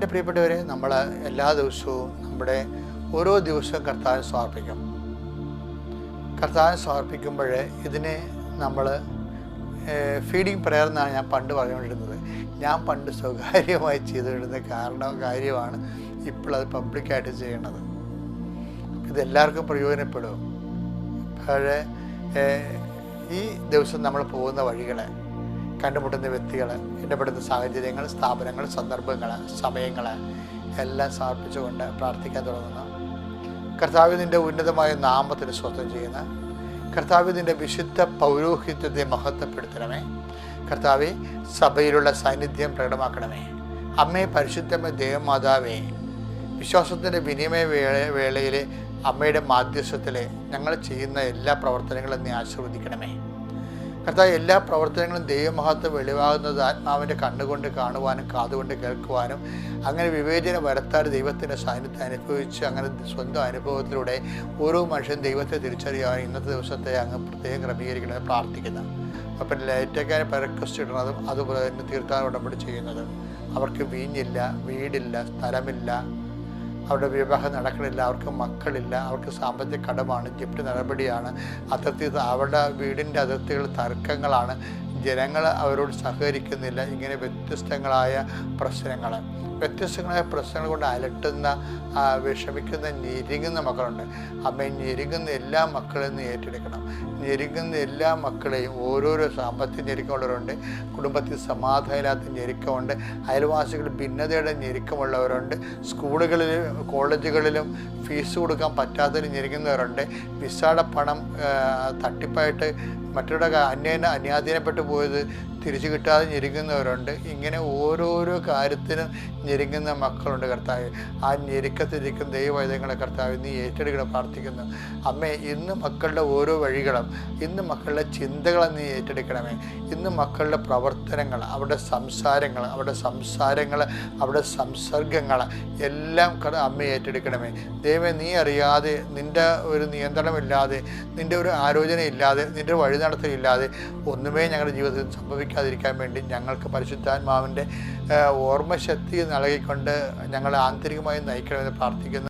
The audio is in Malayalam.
എൻ്റെ പ്രിയപ്പെട്ടവരെ, നമ്മൾ എല്ലാ ദിവസവും നമ്മുടെ ഓരോ ദിവസവും കർത്താവിന് സമർപ്പിക്കും. കർത്താവിന് സമർപ്പിക്കുമ്പോൾ ഇതിനെ നമ്മൾ ഫീഡിങ് പ്രെയർ എന്നാണ് ഞാൻ പണ്ട് പറഞ്ഞുകൊണ്ടിരുന്നത്. ഞാൻ പണ്ട് സ്വകാര്യമായി ചെയ്തുകൊണ്ടിരുന്ന കാര്യമാണ് ഇപ്പോഴത് പബ്ലിക്കായിട്ട് ചെയ്യണത്. ഇതെല്ലാവർക്കും പ്രയോജനപ്പെടും. പക്ഷേ ഈ ദിവസം നമ്മൾ പോകുന്ന വഴികളെ, കണ്ടുമുട്ടുന്ന വ്യക്തികൾ, ഇടപെടുന്ന സാഹചര്യങ്ങൾ, സ്ഥാപനങ്ങൾ, സന്ദർഭങ്ങൾ, സമയങ്ങൾ എല്ലാം സമർപ്പിച്ചുകൊണ്ട് പ്രാർത്ഥിക്കാൻ തുടങ്ങുന്നു. കർത്താവ് നിൻ്റെ ഉന്നതമായ നാമത്തിന് സ്വസ്ഥം ചെയ്യുന്ന കർത്താവ് നിൻ്റെ വിശുദ്ധ പൗരോഹിത്യത്തെ മഹത്വപ്പെടുത്തണമേ. കർത്താവെ, സഭയിലുള്ള സാന്നിധ്യം പ്രകടമാക്കണമേ. അമ്മേ, പരിശുദ്ധമേ, ദേവമാതാവേ, വിശ്വാസത്തിൻ്റെ വിനിമയ വേളയിലെ അമ്മയുടെ മാധ്യസ്ഥത്തിൽ ഞങ്ങൾ ചെയ്യുന്ന എല്ലാ പ്രവർത്തനങ്ങളും നീ ആശീർവദിക്കണമേ. കർത്താവ്, എല്ലാ പ്രവർത്തനങ്ങളും ദൈവമഹത്വം വെളിവാകുന്നത് ആത്മാവിൻ്റെ കണ്ണുകൊണ്ട് കാണുവാനും കാതുകൊണ്ട് കേൾക്കുവാനും അങ്ങനെ വിവേചനം വരുത്താതെ ദൈവത്തിൻ്റെ സാന്നിധ്യം അനുഭവിച്ച് അങ്ങനെ സ്വന്തം അനുഭവത്തിലൂടെ ഓരോ മനുഷ്യൻ ദൈവത്തെ തിരിച്ചറിയാനും ഇന്നത്തെ ദിവസത്തെ അങ്ങ് പ്രത്യേകം ക്രമീകരിക്കണമെന്ന് പ്രാർത്ഥിക്കുന്നു. അപ്പം ലൈറ്റൊക്കെ റിക്വസ്റ്റ് ഇടുന്നതും അതുപോലെ തന്നെ തീർത്ഥാടന ഉടമ്പടി ചെയ്യുന്നതും അവർക്ക് വീഞ്ഞില്ല, വീടില്ല, സ്ഥലമില്ല, അവരുടെ വിവാഹം നടക്കണില്ല, അവർക്ക് മക്കളില്ല, അവർക്ക് സാമ്പത്തിക കടമാണ്, ജപ്തി നടപടിയാണ്, അവരുടെ വീടിൻ്റെ അതിർത്തികൾ തർക്കങ്ങളാണ്, ജനങ്ങൾ അവരോട് സഹകരിക്കുന്നില്ല. ഇങ്ങനെ വ്യത്യസ്തങ്ങളായ പ്രശ്നങ്ങൾ കൊണ്ട് അലട്ടുന്ന, വിഷമിക്കുന്ന, ഞെരുങ്ങുന്ന മക്കളുണ്ട്. അമ്മ, ഞെരുങ്ങുന്ന എല്ലാ മക്കളെയും നീ ഏറ്റെടുക്കണം. ഞെരുങ്ങുന്ന എല്ലാ മക്കളെയും, ഓരോരോ സാമ്പത്തിക ഞെരുക്കമുള്ളവരുണ്ട്, കുടുംബത്തിൽ സമാധാനമില്ലാത്ത ഞെരുക്കമുണ്ട്, അയൽവാസികൾ ഭിന്നതയുടെ ഞെരുക്കമുള്ളവരുണ്ട്, സ്കൂളുകളിലും കോളേജുകളിലും ഫീസ് കൊടുക്കാൻ പറ്റാത്തതിന് ഞെരുങ്ങുന്നവരുണ്ട്, വിസയുടെ പണം തട്ടിപ്പായിട്ട് മറ്റുള്ള അന്യാധീനപ്പെട്ടു പോയത് തിരിച്ചു കിട്ടാതെ ഞെരുങ്ങുന്നവരുണ്ട്. ഇങ്ങനെ ഓരോരോ കാര്യത്തിനും ഞെരുങ്ങുന്ന മക്കളുണ്ട്. കർത്താവ്, ആ ഞെരുക്കത്തിരിക്കുന്ന ദൈവവൈദ്യങ്ങളെ കർത്താവ് നീ ഏറ്റെടുക്കണം പ്രാർത്ഥിക്കുന്നു. അമ്മേ, ഇന്ന് മക്കളുടെ ഓരോ വഴികളും, ഇന്ന് മക്കളുടെ ചിന്തകളെ നീ ഏറ്റെടുക്കണമേ. ഇന്ന് മക്കളുടെ പ്രവർത്തനങ്ങൾ, അവരുടെ സംസാരങ്ങൾ, അവരുടെ സംസർഗങ്ങൾ എല്ലാം അമ്മ ഏറ്റെടുക്കണമേ. ദൈവമേ, നീ അറിയാതെ, നിൻ്റെ ഒരു നിയന്ത്രണമില്ലാതെ, നിൻ്റെ ഒരു ആലോചനയില്ലാതെ, നിൻ്റെ വഴി നടത്തലില്ലാതെ ഒന്നുമേ ഞങ്ങളുടെ ജീവിതത്തിൽ സംഭവിക്കാതിരിക്കാൻ വേണ്ടി ഞങ്ങൾക്ക് പരിശുദ്ധാത്മാവിൻ്റെ ഓർമ്മശക്തി നൽകിക്കൊണ്ട് ഞങ്ങളെ ആന്തരികമായി നയിക്കണമെന്ന് പ്രാർത്ഥിക്കുന്നു.